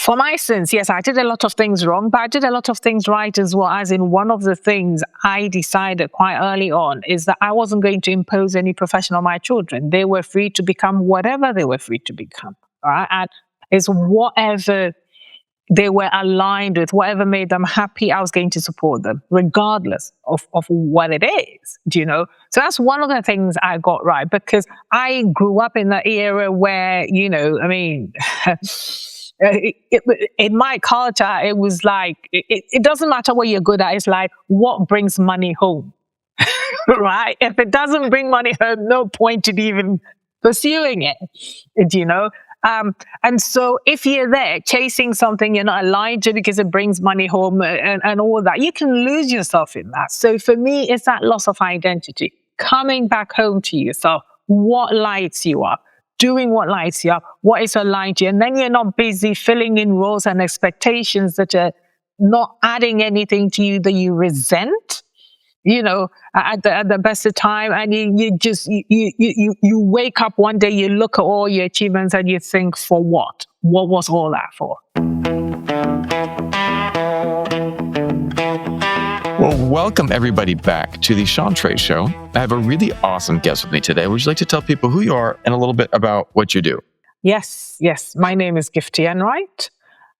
For my sins, yes, I did a lot of things wrong, but I did a lot of things right as well. As in, one of the things I decided quite early on is that I wasn't going to impose any profession on my children. They were free to become whatever they were free to become. All right? And it's whatever they were aligned with, whatever made them happy, I was going to support them, regardless of what it is, do you know? So that's one of the things I got right, because I grew up in that era where, you know, I mean, in my culture, it was like, it doesn't matter what you're good at. It's like, what brings money home, right? If it doesn't bring money home, no point in even pursuing it, do you know? And so if you're there chasing something you're not aligned to because it brings money home and all that, you can lose yourself in that. So for me, it's that loss of identity, coming back home to yourself. What lights you up? Doing what lights you up, what is aligned to you. And then you're not busy filling in roles and expectations that are not adding anything to you that you resent, you know, at the best of time. And you wake up one day, you look at all your achievements and you think, for what? What was all that for? Well, welcome everybody back to the Sean Trey Show. I have a really awesome guest with me today. Would you like to tell people who you are and a little bit about what you do? Yes. My name is Gifty Enright.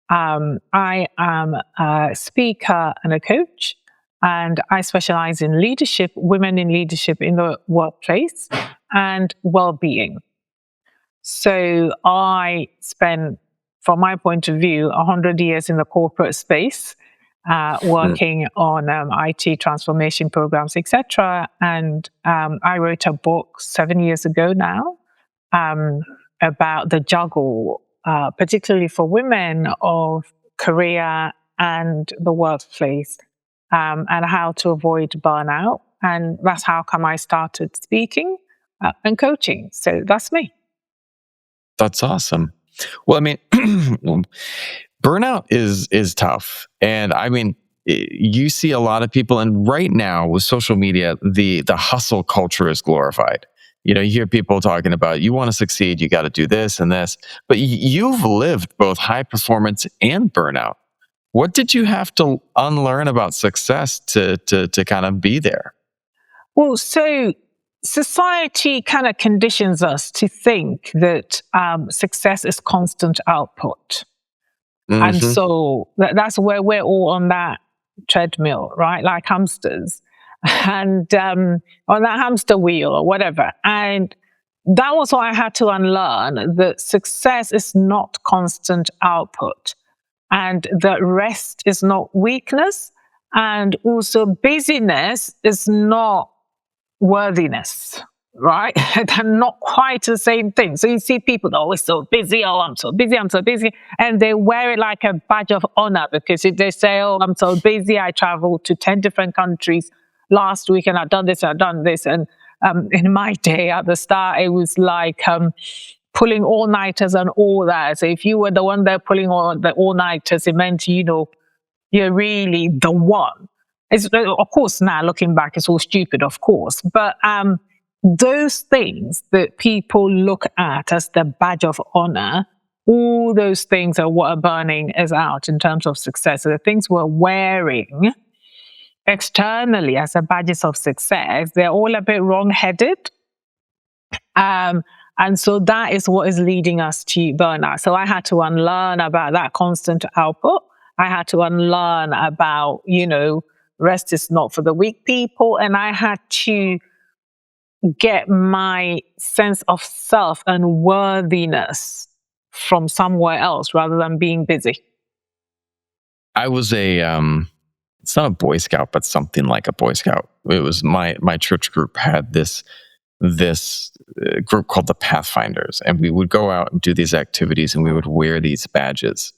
I am a speaker and a coach, and I specialize in leadership, women in leadership in the workplace, and well-being. So I spent, from my point of view, 100 years in the corporate space, working on IT transformation programs, etc. And I wrote a book 7 years ago now about the juggle, particularly for women, of career and the workplace, and how to avoid burnout. And that's how come I started speaking and coaching. So that's me. That's awesome. Well, I mean, burnout is tough. And I mean, you see a lot of people, and right now with social media, the hustle culture is glorified. You know, you hear people talking about, you want to succeed, you got to do this and this, but you've lived both high performance and burnout. What did you have to unlearn about success to kind of be there? Well, so society kind of conditions us to think that success is constant output. Mm-hmm. And so that's where we're all on that treadmill, right? Like hamsters, and on that hamster wheel or whatever. And that was what I had to unlearn, that success is not constant output, and that rest is not weakness, and also busyness is not worthiness, right? They're not quite the same thing. So you see people, oh, we're so busy, oh, I'm so busy. And they wear it like a badge of honor, because if they say, oh, I'm so busy, I traveled to 10 different countries last week and I've done this. And in my day at the start, it was like pulling all-nighters and all that. So if you were the one there pulling the all-nighters, it meant, you know, you're really the one. It's, of course, now looking back, it's all stupid, of course. But those things that people look at as the badge of honor, all those things are what are burning us out in terms of success. So the things we're wearing externally as a badges of success, they're all a bit wrong-headed. And so that is what is leading us to burnout. So I had to unlearn about that constant output. I had to unlearn about, you know, rest is not for the weak people. And I had to get my sense of self and worthiness from somewhere else rather than being busy. I was it's not a Boy Scout, but something like a Boy Scout. It was my church group had this group called the Pathfinders, and we would go out and do these activities, and we would wear these badges.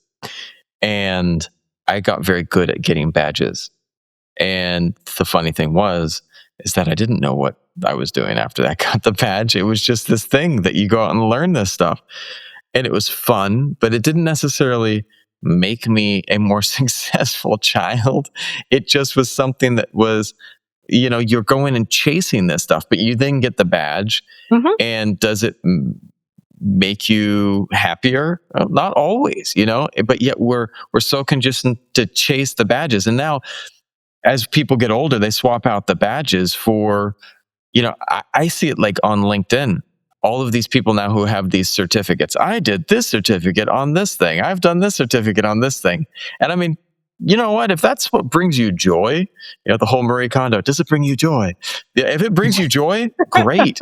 And I got very good at getting badges. And the funny thing is that I didn't know what I was doing after I got the badge. It was just this thing that you go out and learn this stuff. And it was fun, but it didn't necessarily make me a more successful child. It just was something that was, you know, you're going and chasing this stuff, but you then get the badge. Mm-hmm. And does it make you happier? Not always, but yet we're so conditioned to chase the badges. And now as people get older, they swap out the badges for, I see it like on LinkedIn. All of these people now who have these certificates. I did this certificate on this thing. I've done this certificate on this thing. And I mean, you know what? If that's what brings you joy, the whole Marie Kondo, does it bring you joy? Yeah, if it brings you joy, great,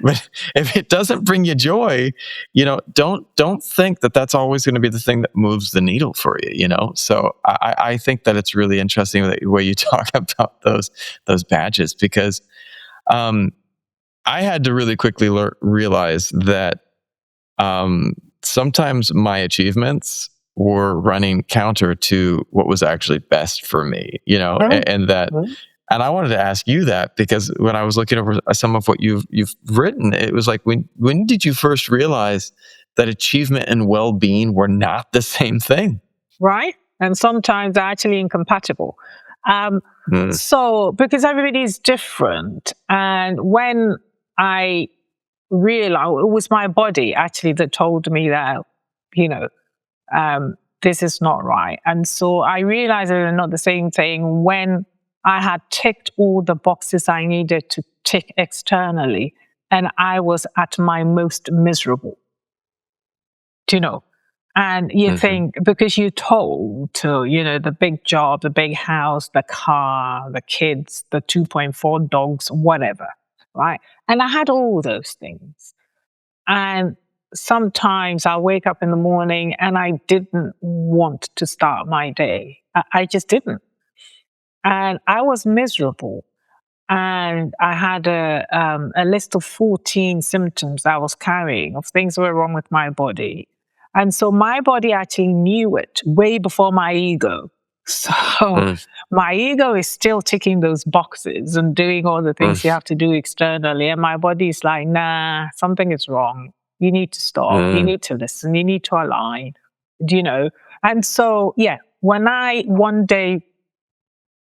But if it doesn't bring you joy, don't think that that's always going to be the thing that moves the needle for you, So I think that it's really interesting the way you talk about those badges, because I had to really quickly realize that sometimes my achievements were running counter to what was actually best for me, and that. And I wanted to ask you that, because when I was looking over some of what you've written, it was like, when did you first realize that achievement and well-being were not the same thing? Right. And sometimes they're actually incompatible. So, because everybody's different. And when I realized, it was my body actually that told me that, this is not right. And so I realized that they're not the same thing when I had ticked all the boxes I needed to tick externally, and I was at my most miserable. And you think, because you're told to, the big job, the big house, the car, the kids, the 2.4 dogs, whatever, right? And I had all those things. And sometimes I'll wake up in the morning and I didn't want to start my day. I just didn't. And I was miserable. And I had a list of 14 symptoms I was carrying of things that were wrong with my body. And so my body actually knew it way before my ego. So my ego is still ticking those boxes and doing all the things you have to do externally. And my body is like, nah, something is wrong. You need to stop. You need to listen. You need to align. And so, when I one day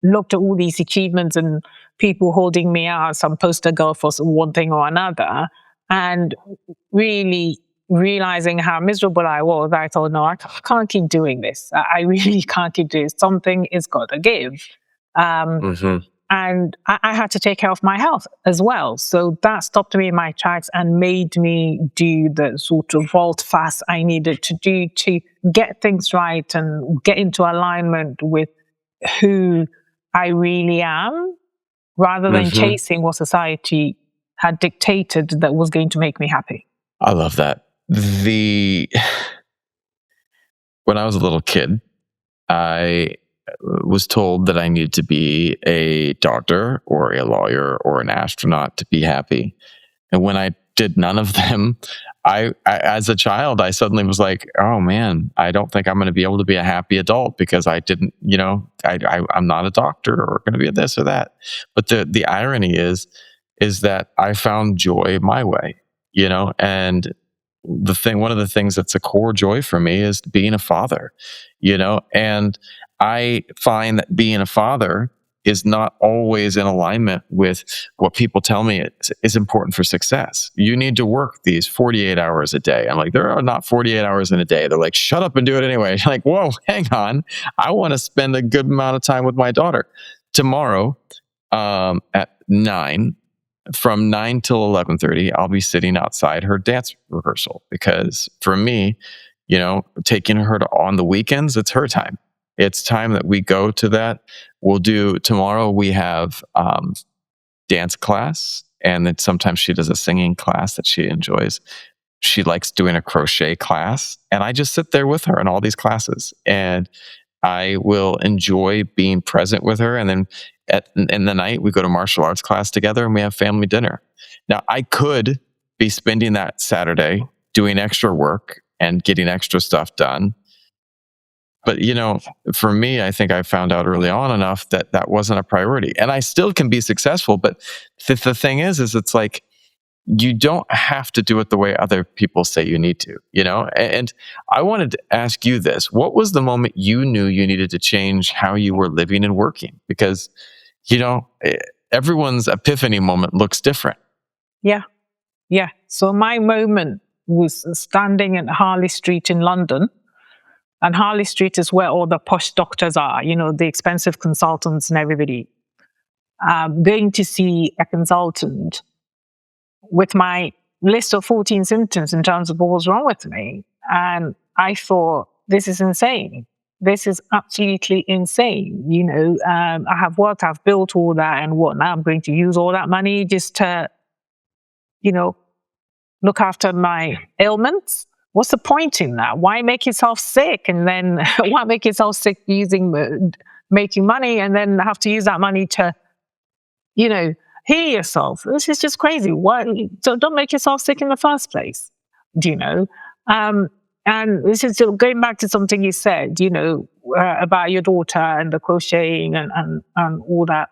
looked at all these achievements and people holding me out as some poster girl for one thing or another, and really realizing how miserable I was, I thought, no, I can't keep doing this. I really can't keep doing this. Something is got to give. And I had to take care of my health as well. So that stopped me in my tracks and made me do the sort of vault fast I needed to do to get things right and get into alignment with who I really am, rather than chasing what society had dictated that was going to make me happy. I love that. When I was a little kid, I was told that I needed to be a doctor or a lawyer or an astronaut to be happy. And when I did none of them, I as a child, I suddenly was like, oh man, I don't think I'm going to be able to be a happy adult because I didn't, I'm not a doctor or going to be a this or that. But the irony is that I found joy my way, and one of the things that's a core joy for me is being a father, and I find that being a father is not always in alignment with what people tell me is important for success. You need to work these 48 hours a day. I'm like, there are not 48 hours in a day. They're like, shut up and do it anyway. Like, whoa, hang on. I want to spend a good amount of time with my daughter. Tomorrow at 9, from 9 till 11:30, I'll be sitting outside her dance rehearsal, because for me, taking her on the weekends, it's her time. It's time that we go to that. We'll do tomorrow. We have dance class, and then sometimes she does a singing class that she enjoys. She likes doing a crochet class, and I just sit there with her in all these classes, and I will enjoy being present with her. And then in the night, we go to martial arts class together, and we have family dinner. Now, I could be spending that Saturday doing extra work and getting extra stuff done. But, for me, I think I found out early on enough that that wasn't a priority. And I still can be successful. But the thing is it's like, you don't have to do it the way other people say you need to, And I wanted to ask you this. What was the moment you knew you needed to change how you were living and working? Because, everyone's epiphany moment looks different. Yeah. So my moment was standing in Harley Street in London. And Harley Street is where all the posh doctors are, the expensive consultants and everybody. Going to see a consultant with my list of 14 symptoms in terms of what was wrong with me. And I thought, this is insane. This is absolutely insane. I have worked, I've built all that, and what now? I'm going to use all that money just to, look after my ailments. What's the point in that? Why make yourself sick? And then why make yourself sick making money and then have to use that money to, heal yourself? This is just crazy. Why? So don't make yourself sick in the first place. And this is going back to something you said, about your daughter and the crocheting and all that,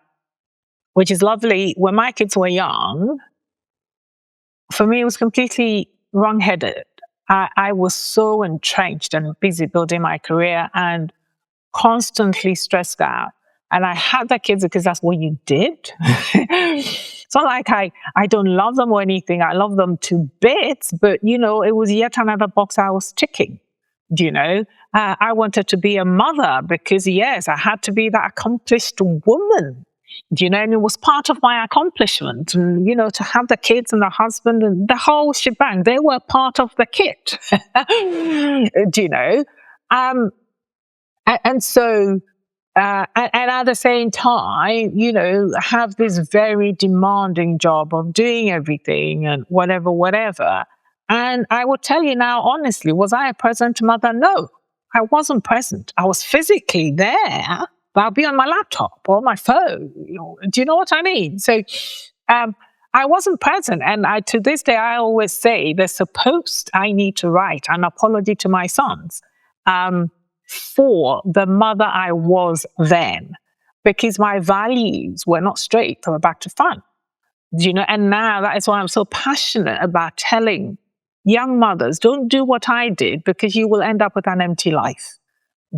which is lovely. When my kids were young, for me, it was completely wrong-headed. I was so entrenched and busy building my career and constantly stressed out. And I had the kids because that's what you did. It's not like I don't love them or anything. I love them to bits, but, it was yet another box I was ticking. I wanted to be a mother because, yes, I had to be that accomplished woman. And it was part of my accomplishment. And, to have the kids and the husband and the whole shebang, they were part of the kit. And so, and at the same time, have this very demanding job of doing everything and whatever. And I will tell you now, honestly, was I a present mother? No, I wasn't present. I was physically there, but I'll be on my laptop or my phone. Do you know what I mean? So I wasn't present. And to this day, I always say there's a post I need to write, an apology to my sons, for the mother I was then, because my values were not straight, they were back to front. And now that is why I'm so passionate about telling young mothers, don't do what I did because you will end up with an empty life.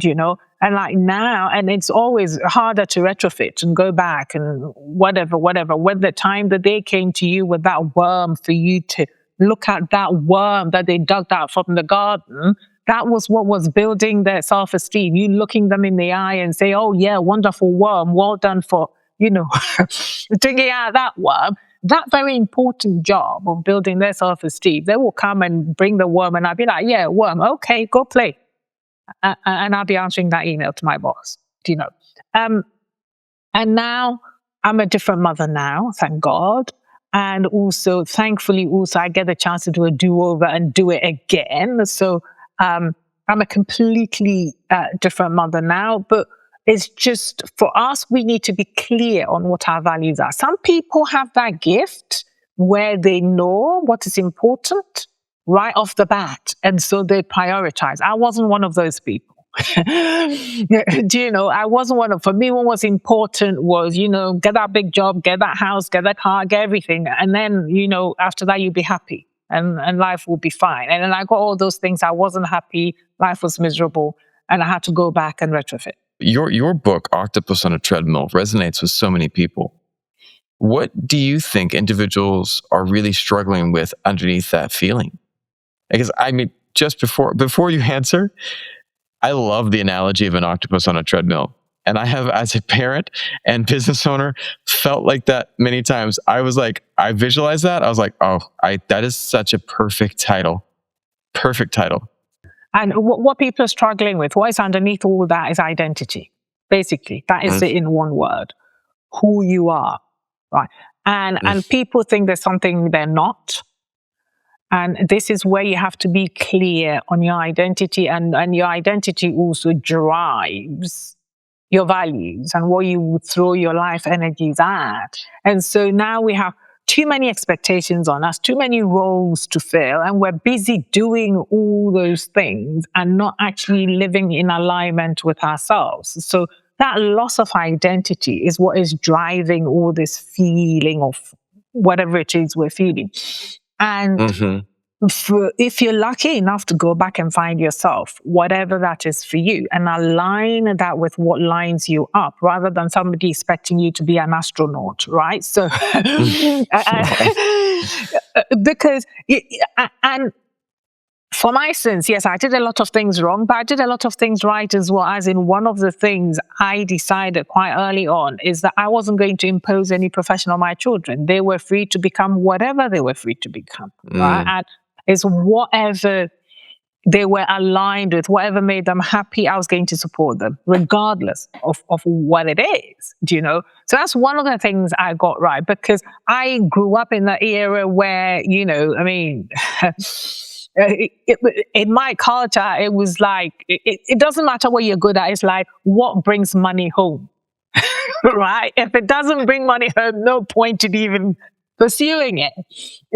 And like now, and it's always harder to retrofit and go back and whatever. When the time that they came to you with that worm for you to look at that worm that they dug out from the garden, that was what was building their self-esteem. You looking them in the eye and say, oh yeah, wonderful worm, well done for, digging out that worm. That very important job of building their self-esteem, they will come and bring the worm and I'll be like, yeah, worm, okay, go play. And I'll be answering that email to my boss, And now I'm a different mother now, thank God. And also, thankfully, I get the chance to do a do-over and do it again. So I'm a completely different mother now, but it's just for us, we need to be clear on what our values are. Some people have that gift where they know what is important right off the bat, and so they prioritize. I wasn't one of those people. I wasn't one of, for me, what was important was, get that big job, get that house, get that car, get everything. And then, after that, you'll be happy and life will be fine. And then I got all those things. I wasn't happy. Life was miserable. And I had to go back and retrofit. Your book, Octopus on a Treadmill, resonates with so many people. What do you think individuals are really struggling with underneath that feeling? Because just before you answer, I love the analogy of an octopus on a treadmill. And I have, as a parent and business owner, felt like that many times. I was like, I visualized that. I was like, that is such a perfect title. Perfect title. And what people are struggling with, what is underneath all that is identity. Basically, that is it in one word. Who you are. Right. And people think there's something they're not. And this is where you have to be clear on your identity, and your identity also drives your values and what you would throw your life energies at. And so now we have too many expectations on us, too many roles to fill, and we're busy doing all those things and not actually living in alignment with ourselves. So that loss of identity is what is driving all this feeling of whatever it is we're feeling. And if you're lucky enough to go back and find yourself, whatever that is for you, and align that with what lines you up, rather than somebody expecting you to be an astronaut, right? So, because, and for my sins, yes, I did a lot of things wrong, but I did a lot of things right as well. As in, one of the things I decided quite early on is that I wasn't going to impose any profession on my children. They were free to become whatever they were free to become, right? And it's whatever they were aligned with, whatever made them happy, I was going to support them, regardless of what it is, do you know? So that's one of the things I got right, because I grew up in that era where, you know, I mean, in my culture, it was like, it doesn't matter what you're good at, it's like, what brings money home, right? If it doesn't bring money home, no point in even pursuing it,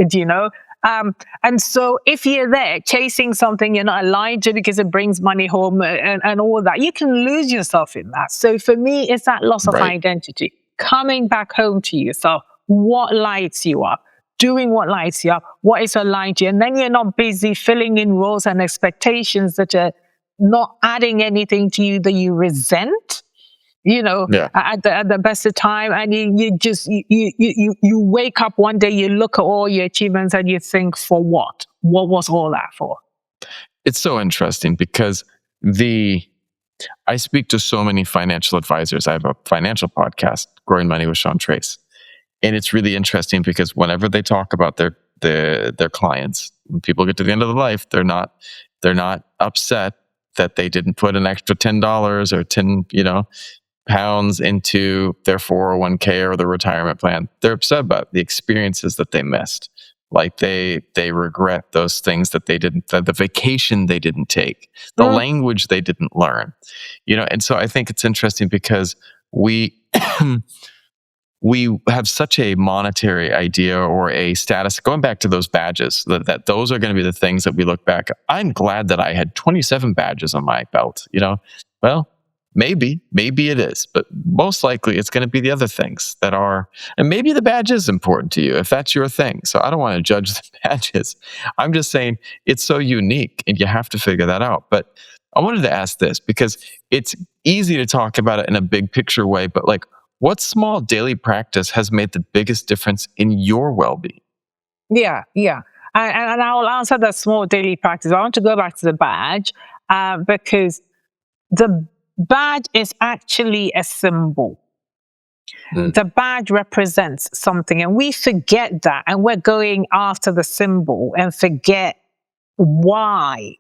do you know? And so if you're there chasing something you're not aligned to because it brings money home and all that, you can lose yourself in that. So for me, it's that loss of identity. Coming back home to yourself, what lights you up, doing what lights you up, what is aligned to you. And then you're not busy filling in roles and expectations that are not adding anything to you that you resent. You know, at the best of time, and you wake up one day, you look at all your achievements, and you think, for what? What was all that for? It's so interesting because I speak to so many financial advisors. I have a financial podcast, Growing Money with Sean Trace, and it's really interesting because whenever they talk about their clients, when people get to the end of their life, they're not upset that they didn't put an extra $10 or 10, pounds into their 401k or their retirement plan. They're upset about the experiences that they missed. Like they regret those things that they didn't, the vacation they didn't take, the language they didn't learn, and so I think it's interesting because we have such a monetary idea or a status, going back to those badges, that those are going to be the things that we look back. I'm glad that I had 27 badges on my belt, well, maybe it is, but most likely it's going to be the other things that are, and maybe the badge is important to you if that's your thing. So I don't want to judge the badges. I'm just saying it's so unique and you have to figure that out. But I wanted to ask this because it's easy to talk about it in a big picture way, but like, what small daily practice has made the biggest difference in your well-being? Yeah. And I will answer the small daily practice. I want to go back to the badge because the badge is actually a symbol. The badge represents something, and we forget that, and we're going after the symbol and forget why.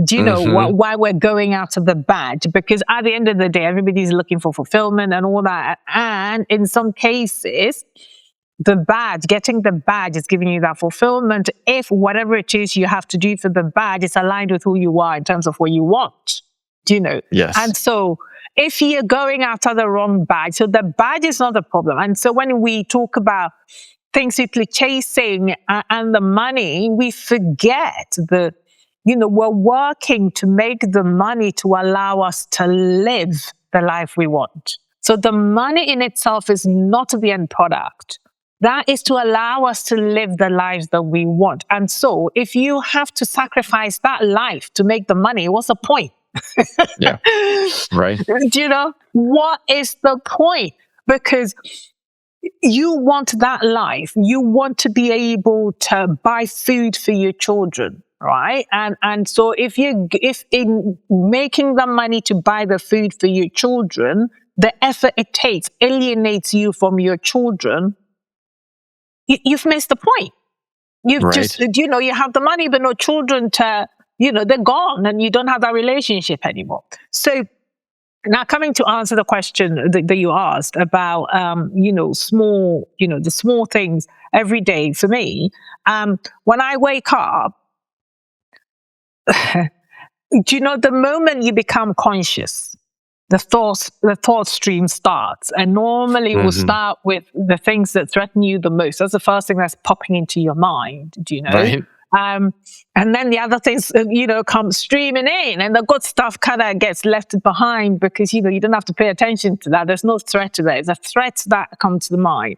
Do you know why we're going after the badge? Because at the end of the day, everybody's looking for fulfillment and all that. And in some cases, getting the badge is giving you that fulfillment if whatever it is you have to do for the badge is aligned with who you are in terms of what you want. Do you know? Yes. And so if you're going after the wrong badge, so the badge is not the problem. And so when we talk about things simply chasing and the money, we forget that, we're working to make the money to allow us to live the life we want. So the money in itself is not the end product. That is to allow us to live the lives that we want. And so if you have to sacrifice that life to make the money, what's the point? Yeah. Right. Do what is the point? Because you want that life. You want to be able to buy food for your children, right? And so if in making the money to buy the food for your children, the effort it takes alienates you from your children, you've missed the point. You've just, you have the money, but no children to, they're gone and you don't have that relationship anymore. So now coming to answer the question that you asked about, small, the small things every day for me, when I wake up, the moment you become conscious, the thought stream starts, and normally will start with the things that threaten you the most. That's the first thing that's popping into your mind, Right. And then the other things, come streaming in, and the good stuff kind of gets left behind because, you don't have to pay attention to that. There's no threat to that. It's the threats that come to the mind.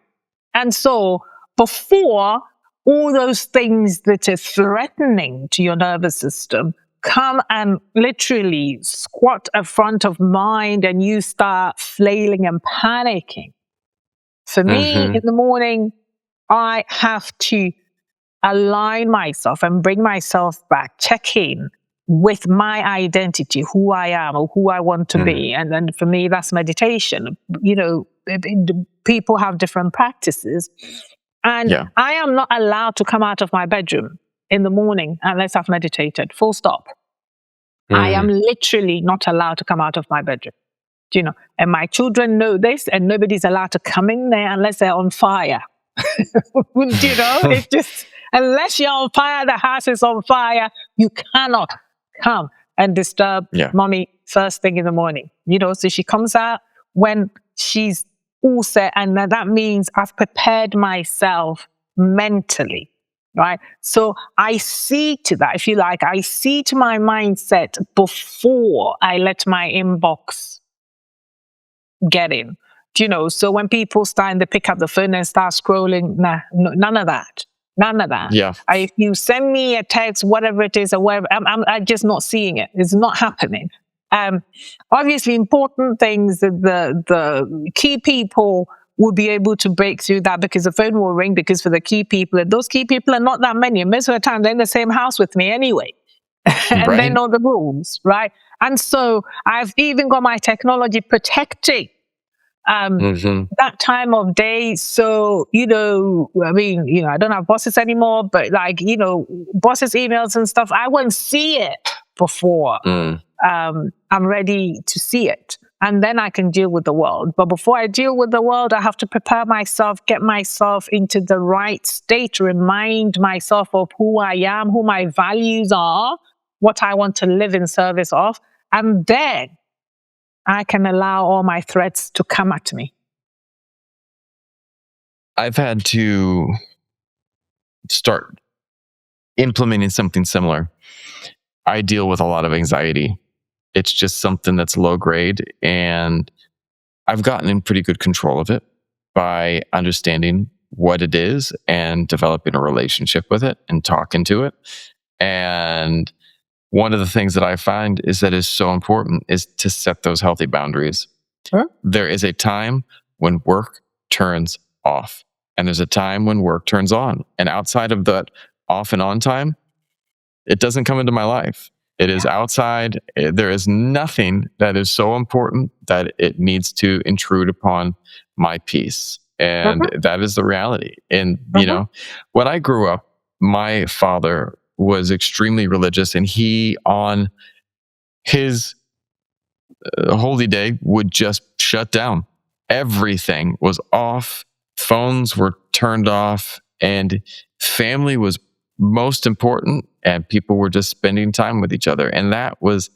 And so before all those things that are threatening to your nervous system come and literally squat in front of mind and you start flailing and panicking. For me, in the morning, I have to align myself and bring myself back, check in with my identity, who I am or who I want to be. And then for me, that's meditation. People have different practices. And I am not allowed to come out of my bedroom in the morning unless I've meditated, full stop. I am literally not allowed to come out of my bedroom. And my children know this, and nobody's allowed to come in there unless they're on fire. It's just, unless you're on fire, the house is on fire, you cannot come and disturb mommy first thing in the morning. So she comes out when she's all set, and that means I've prepared myself mentally, right? So I see to that, if you like, I see to my mindset before I let my inbox get in. So when people start, they pick up the phone and start scrolling, none of that. None of that. Yeah. If you send me a text, whatever it is, or whatever, I'm just not seeing it. It's not happening. Obviously, important things that the key people will be able to break through that, because the phone will ring, because for the key people, and those key people are not that many. And most of the time, they're in the same house with me anyway. And they know the rules, right? And so I've even got my technology protecting that time of day. So, I don't have bosses anymore, but bosses' emails and stuff, I won't see it before I'm ready to see it. And then I can deal with the world. But before I deal with the world, I have to prepare myself, get myself into the right state, remind myself of who I am, who my values are, what I want to live in service of. And then I can allow all my threats to come at me. I've had to start implementing something similar. I deal with a lot of anxiety. It's just something that's low grade, and I've gotten in pretty good control of it by understanding what it is and developing a relationship with it and talking to it. And one of the things that I find is that is so important is to set those healthy boundaries. Sure. There is a time when work turns off, and there's a time when work turns on. And outside of that off and on time, it doesn't come into my life. It is outside. There is nothing that is so important that it needs to intrude upon my peace. And that is the reality. And, when I grew up, my father was extremely religious, and he, on his holy day, would just shut down. Everything was off. Phones were turned off, and family was most important, and people were just spending time with each other. And that was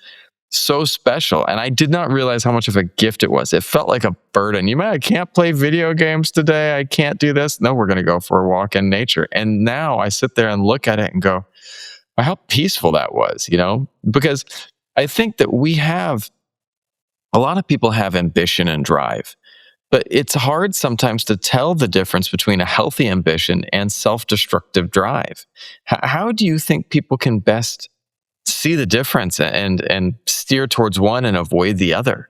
so special. And I did not realize how much of a gift it was. It felt like a burden. I can't play video games today. I can't do this. No, we're going to go for a walk in nature. And now I sit there and look at it and go, how peaceful that was, because I think that a lot of people have ambition and drive, but it's hard sometimes to tell the difference between a healthy ambition and self-destructive drive. How do you think people can best see the difference and steer towards one and avoid the other?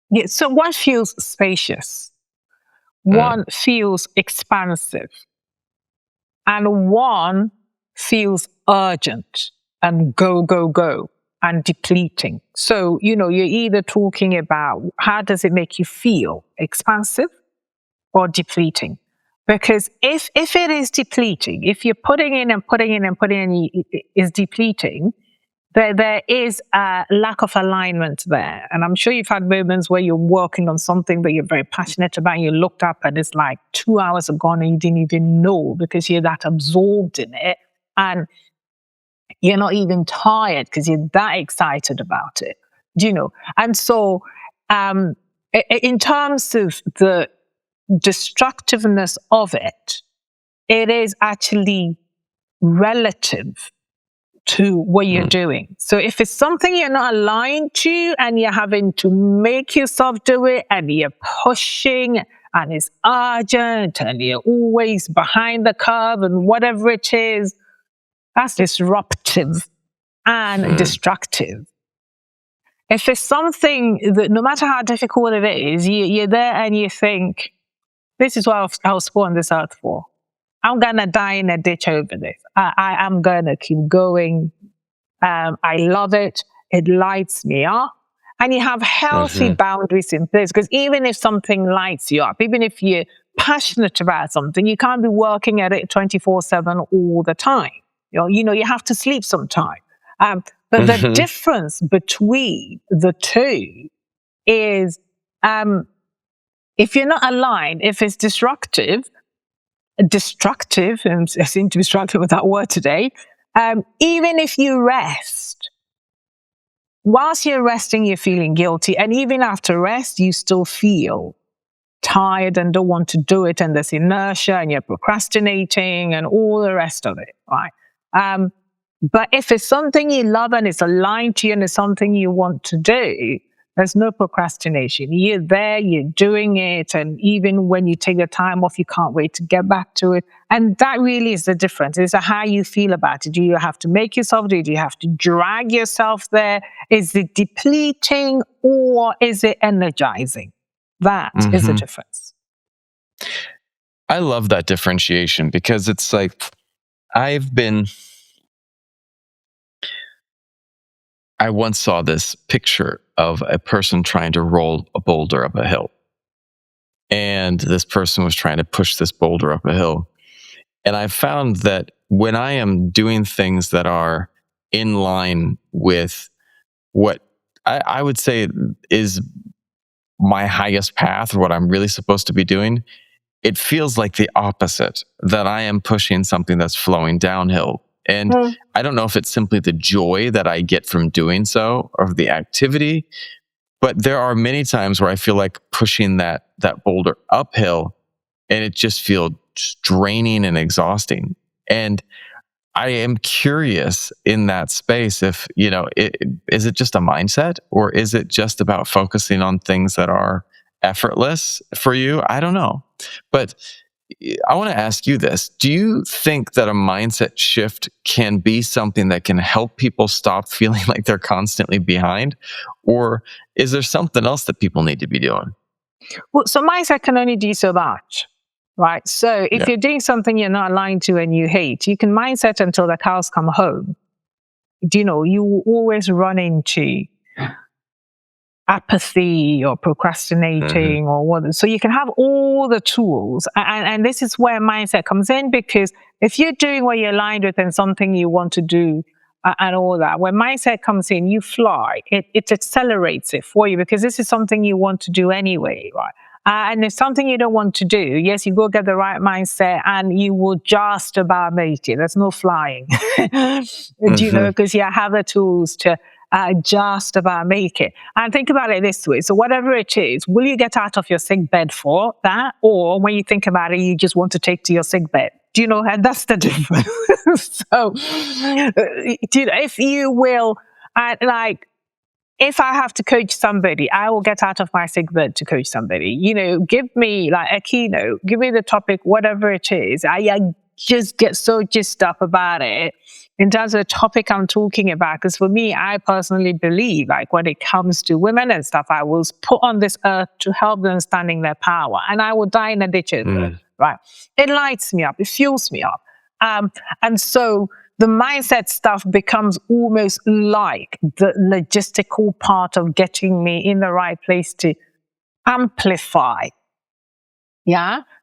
Yeah, so one feels spacious, one feels expansive, and one feels urgent and go and depleting. So, you're either talking about how does it make you feel, expansive or depleting? Because if it is depleting, if you're putting in is depleting, there is a lack of alignment there. And I'm sure you've had moments where you're working on something that you're very passionate about, you looked up and it's like 2 hours have gone and you didn't even know because you're that absorbed in it. And you're not even tired because you're that excited about it, And so in terms of the destructiveness of it, it is actually relative to what you're doing. So if it's something you're not aligned to and you're having to make yourself do it and you're pushing and it's urgent and you're always behind the curve and whatever it is, that's disruptive and destructive. If it's something that no matter how difficult it is, you're there and you think, this is what I was born on this earth for. I'm going to die in a ditch over this. I am going to keep going. I love it. It lights me up. And you have healthy boundaries in place, because even if something lights you up, even if you're passionate about something, you can't be working at it 24/7 all the time. You have to sleep sometime. But the difference between the two is, if you're not aligned, if it's destructive, and I seem to be struggling with that word today, even if you rest, whilst you're resting, you're feeling guilty. And even after rest, you still feel tired and don't want to do it. And there's inertia and you're procrastinating and all the rest of it, right? But if it's something you love and it's aligned to you and it's something you want to do, there's no procrastination. You're there, you're doing it. And even when you take the time off, you can't wait to get back to it. And that really is the difference. It's how you feel about it. Do you have to make yourself do it? Do you have to drag yourself there? Is it depleting or is it energizing? That is the difference. I love that differentiation, because it's like, I once saw this picture of a person trying to roll a boulder up a hill. And this person was trying to push this boulder up a hill. And I found that when I am doing things that are in line with what I would say is my highest path, or what I'm really supposed to be doing, it feels like the opposite, that I am pushing something that's flowing downhill. And I don't know if it's simply the joy that I get from doing so, or the activity, but there are many times where I feel like pushing that boulder uphill, and it just feels draining and exhausting. And I am curious in that space if, is it just a mindset, or is it just about focusing on things that are effortless for you? I don't know. But I want to ask you this. Do you think that a mindset shift can be something that can help people stop feeling like they're constantly behind? Or is there something else that people need to be doing? Well, so mindset can only do so much, right? So if you're doing something you're not aligned to and you hate, you can mindset until the cows come home. You will always run into apathy or procrastinating or what. So you can have all the tools. And this is where mindset comes in, because if you're doing what you're aligned with and something you want to do and all that, when mindset comes in, you fly. It accelerates it for you, because this is something you want to do anyway, right? And if something you don't want to do, yes, you go get the right mindset and you will just about make it. There's no flying, because you have the tools to just about make it. And think about it this way. So whatever it is, will you get out of your sick bed for that? Or when you think about it, you just want to take to your sick bed? And that's the difference. So, if you will, if I have to coach somebody, I will get out of my sick bed to coach somebody. Give me like a keynote, give me the topic, whatever it is. I just get so jazzed up about it in terms of the topic I'm talking about. Because for me, I personally believe, like, when it comes to women and stuff, I was put on this earth to help them understanding their power, and I will die in a ditch over it, right? It lights me up, it fuels me up. And so the mindset stuff becomes almost like the logistical part of getting me in the right place to amplify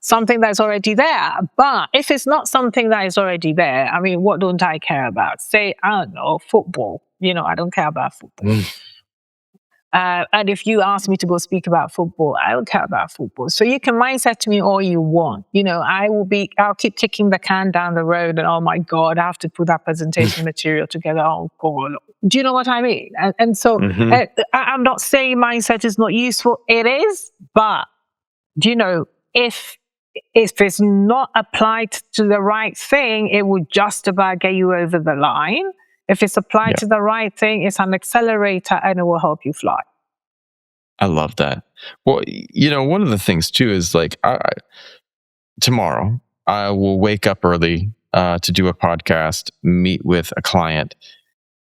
something that's already there. But if it's not something that is already there, I mean, what don't I care about? Say, I don't know, football. I don't care about football. And if you ask me to go speak about football, I don't care about football. So you can mindset to me all you want. I'll keep kicking the can down the road, and oh my God, I have to put that presentation material together. Oh God. Do you know what I mean? And so I'm not saying mindset is not useful. It is, but if it's not applied to the right thing, it will just about get you over the line. If it's applied to the right thing, it's an accelerator and it will help you fly. I love that. Well, one of the things too is like, tomorrow I will wake up early to do a podcast, meet with a client,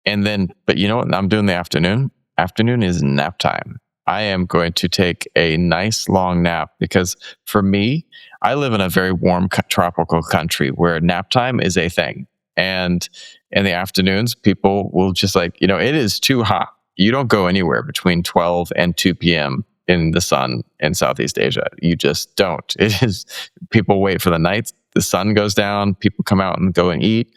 and then, but you know what I'm doing the afternoon? Afternoon is nap time. I am going to take a nice long nap, because for me, I live in a very warm tropical country where nap time is a thing. And in the afternoons, people will just like, it is too hot. You don't go anywhere between 12 and 2 p.m. in the sun in Southeast Asia. You just don't. It is, people wait for the night, the sun goes down, people come out and go and eat.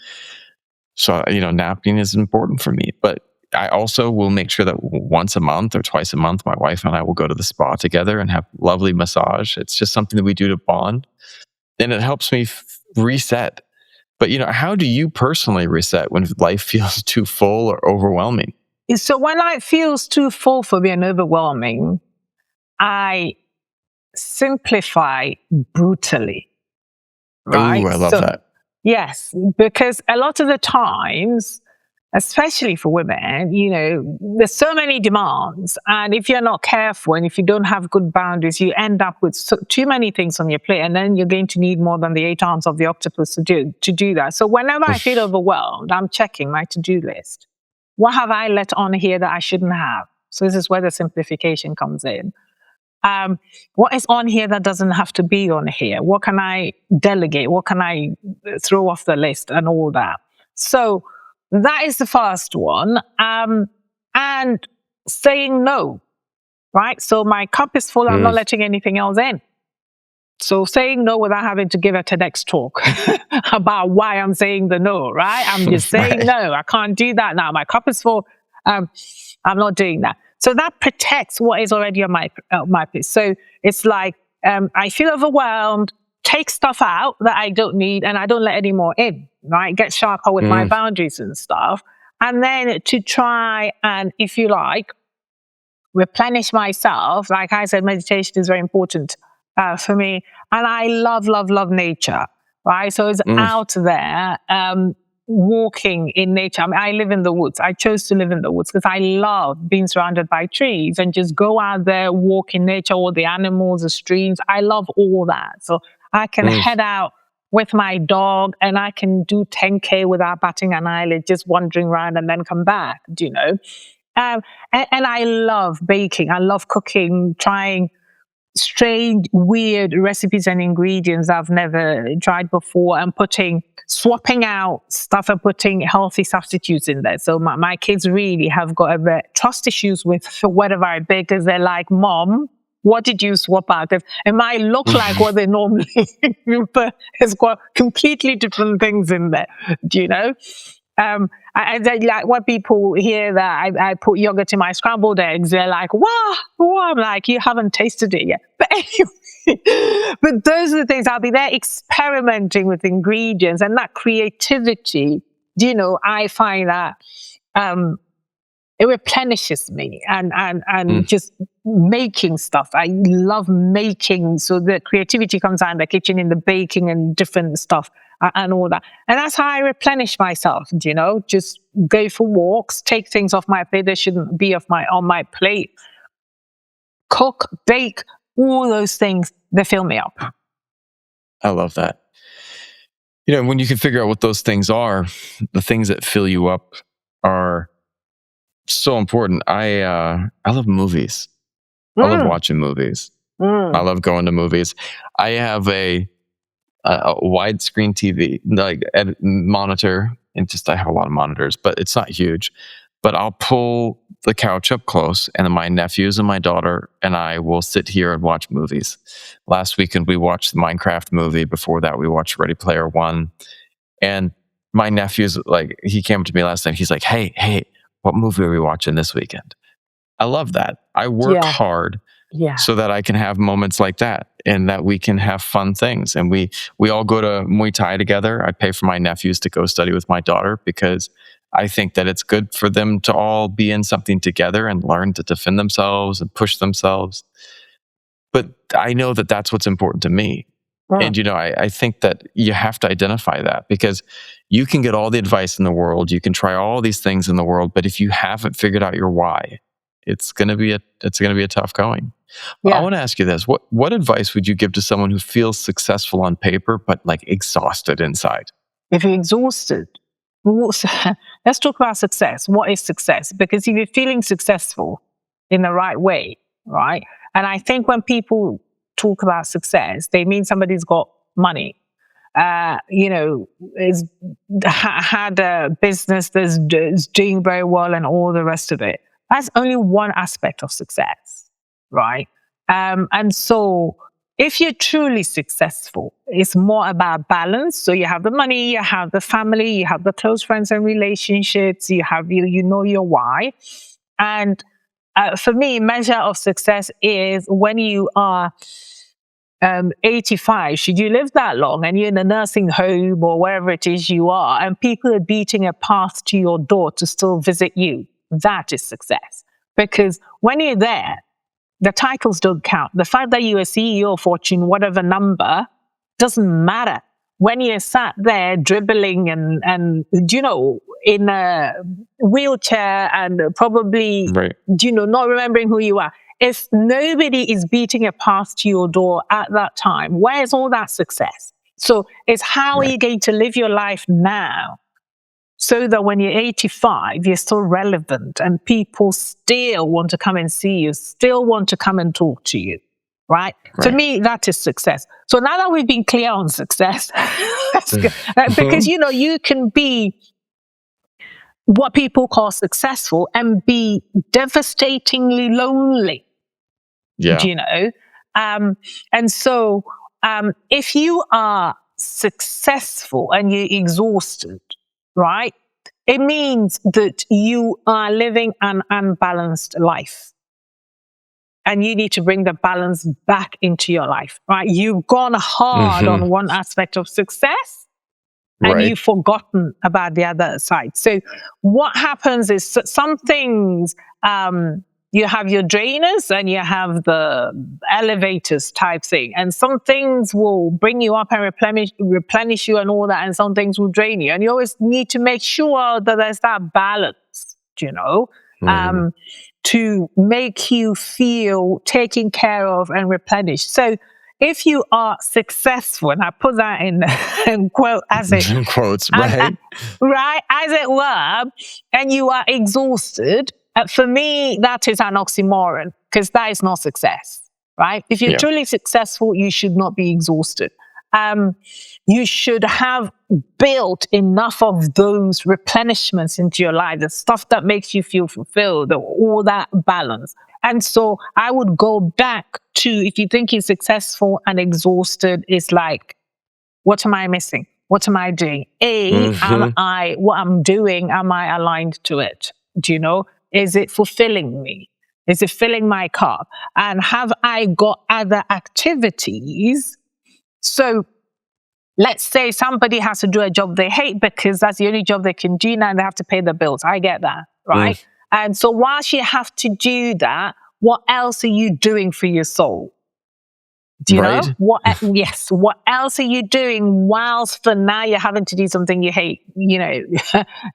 So, napping is important for me. But I also will make sure that once a month or twice a month, my wife and I will go to the spa together and have lovely massage. It's just something that we do to bond. And it helps me reset. But, how do you personally reset when life feels too full or overwhelming? So when life feels too full for me and overwhelming, I simplify brutally. Right? Ooh, I love that. Yes, because a lot of the times, especially for women, there's so many demands. And if you're not careful and if you don't have good boundaries, you end up with too many things on your plate. And then you're going to need more than the 8 arms of the octopus to do that. So whenever I feel overwhelmed, I'm checking my to-do list. What have I let on here that I shouldn't have? So this is where the simplification comes in. What is on here that doesn't have to be on here? What can I delegate? What can I throw off the list and all that? So that is the first one. And saying no, right? So my cup is full. I'm not letting anything else in. So saying no without having to give a TEDx talk about why I'm saying the no, right? I'm just saying Right. no, I can't do that now. My cup is full. I'm not doing that. So that protects what is already on my plate. So it's like I feel overwhelmed, take stuff out that I don't need, and I don't let any more in, right? Get sharper with my boundaries and stuff. And then to try and, if you like, replenish myself. Like I said, meditation is very important for me. And I love, love, love nature, right? So it's out there, walking in nature. I mean, I live in the woods. I chose to live in the woods because I love being surrounded by trees and just go out there, walk in nature, all the animals, the streams. I love all that. So I can head out with my dog and I can do 10K without batting an eyelid, just wandering around and then come back, and I love baking. I love cooking, trying strange, weird recipes and ingredients I've never tried before, and swapping out stuff and putting healthy substitutes in there. So my kids really have got trust issues with whatever I bake, because they're like, Mom, what did you swap out? It might look like what they normally do, but it's got completely different things in there, I like when people hear that I put yogurt in my scrambled eggs, they're like, wow. I'm like, you haven't tasted it yet. But anyway, but those are the things. I'll be there experimenting with ingredients, and that creativity, I find that it replenishes me and just making stuff. I love making. So the creativity comes out in the kitchen, in the baking and different stuff. And all that. And that's how I replenish myself, just go for walks, take things off my plate that shouldn't be on my plate, cook, bake, all those things that fill me up. I love that. When you can figure out what those things are, the things that fill you up are so important. I love movies. I love watching movies. I love going to movies. I have a widescreen TV, like monitor, and I have a lot of monitors, but it's not huge. But I'll pull the couch up close, and then my nephews and my daughter and I will sit here and watch movies. Last weekend we watched the Minecraft movie. Before that, we watched Ready Player One. And my nephew's like, he came to me last night. He's like, "Hey, what movie are we watching this weekend?" I love that. I work hard. So that I can have moments like that, and that we can have fun things. And we all go to Muay Thai together. I pay for my nephews to go study with my daughter, because I think that it's good for them to all be in something together and learn to defend themselves and push themselves. But I know that that's what's important to me. And, I think that you have to identify that, because you can get all the advice in the world. You can try all these things in the world. But if you haven't figured out your why, it's going to be a tough going. I want to ask you this. What advice would you give to someone who feels successful on paper, but like exhausted inside? If you're exhausted, let's talk about success. What is success? Because if you're feeling successful in the right way, right? And I think when people talk about success, they mean somebody's got money, is had a business that's doing very well and all the rest of it. That's only one aspect of success, right? And so if you're truly successful, it's more about balance. So you have the money, you have the family, you have the close friends and relationships, you know your why. And for me, measure of success is when you are 85, should you live that long and you're in a nursing home or wherever it is you are, and people are beating a path to your door to still visit you, that is success. Because when you're there, the titles don't count. The fact that you're a CEO of Fortune, whatever number, doesn't matter. When you're sat there dribbling and in a wheelchair and probably, not remembering who you are, if nobody is beating a path to your door at that time, where's all that success? So it's how are you going to live your life now so that when you're 85, you're still relevant and people still want to come and see you, still want to come and talk to you, right? To me, that is success. So now that we've been clear on success, that's good. Because, you can be what people call successful and be devastatingly lonely. Yeah. And so if you are successful and you're exhausted, right, it means that you are living an unbalanced life. And you need to bring the balance back into your life, right? You've gone hard on one aspect of success and you've forgotten about the other side. So what happens is some things, you have your drainers and you have the elevators type thing. And some things will bring you up and replenish you and all that. And some things will drain you. And you always need to make sure that there's that balance, to make you feel taken care of and replenished. So if you are successful, and I put that in quote as it quotes, as it were, and you are exhausted, for me, that is an oxymoron because that is not success, right? If you're truly successful, you should not be exhausted. You should have built enough of those replenishments into your life, the stuff that makes you feel fulfilled, all that balance. And so I would go back to, if you think you're successful and exhausted, it's like, what am I missing? What am I doing? What I'm doing, am I aligned to it? Is it fulfilling me? Is it filling my cup? And have I got other activities? So let's say somebody has to do a job they hate because that's the only job they can do now and they have to pay the bills. I get that, right? And so whilst you have to do that, what else are you doing for your soul? Do you know? What else are you doing whilst for now you're having to do something you hate,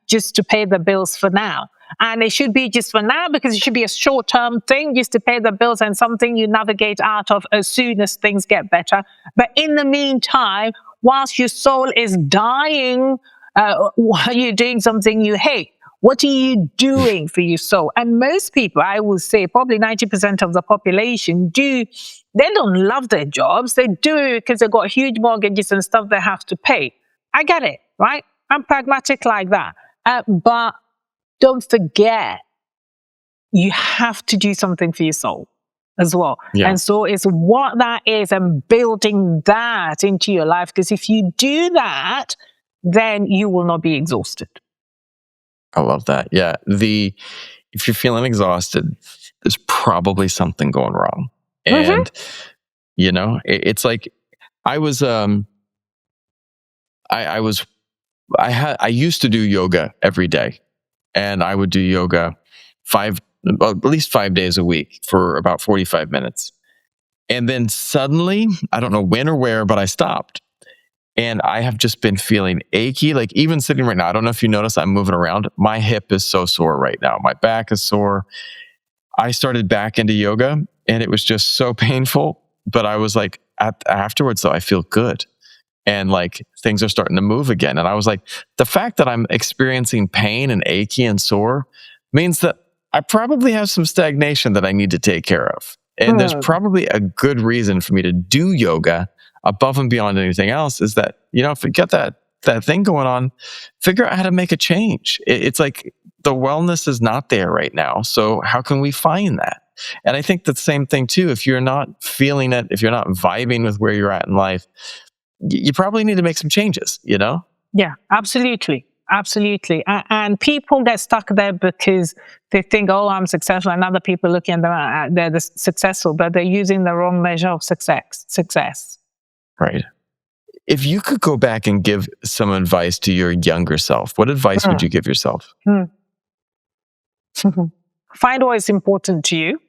just to pay the bills for now? And it should be just for now because it should be a short-term thing just to pay the bills and something you navigate out of as soon as things get better. But in the meantime, whilst your soul is dying, while you're doing something you hate, what are you doing for your soul? And most people, I will say, probably 90% of the population they don't love their jobs. They do it because they've got huge mortgages and stuff they have to pay. I get it, right? I'm pragmatic like that. But don't forget, you have to do something for your soul as well. Yeah. And so it's what that is and building that into your life. Because if you do that, then you will not be exhausted. I love that. Yeah. If you're feeling exhausted, there's probably something going wrong. And, it's like I used to do yoga every day. And I would do yoga at least 5 days a week for about 45 minutes. And then suddenly, I don't know when or where, but I stopped. And I have just been feeling achy, like even sitting right now. I don't know if you notice I'm moving around. My hip is so sore right now. My back is sore. I started back into yoga and it was just so painful. But I was like, afterwards, though, I feel good. And like things are starting to move again. And I was like, the fact that I'm experiencing pain and achy and sore means that I probably have some stagnation that I need to take care of. And there's probably a good reason for me to do yoga above and beyond anything else, is that, if you got that thing going on, figure out how to make a change. It's like the wellness is not there right now. So how can we find that? And I think the same thing too, if you're not feeling it, if you're not vibing with where you're at in life, you probably need to make some changes, Yeah, absolutely. Absolutely. And people get stuck there because they think, oh, I'm successful, and other people looking at them, they're successful, but they're using the wrong measure of success. Right. If you could go back and give some advice to your younger self, what advice would you give yourself? Find what is important to you.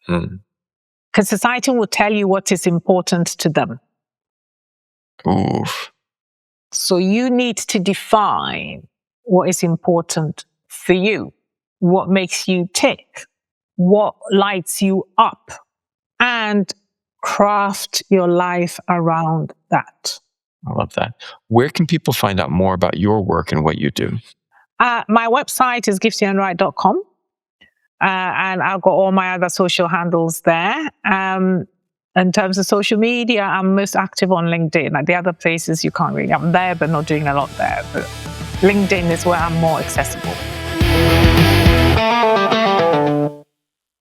Because society will tell you what is important to them. Oof. So you need to define what is important for you, what makes you tick, what lights you up, and craft your life around that. I love that. Where can people find out more about your work and what you do? My website is giftyenright.com. And I've got all my other social handles there. In terms of social media, I'm most active on LinkedIn. Like the other places, you can't really. I'm there, but not doing a lot there. But LinkedIn is where I'm more accessible.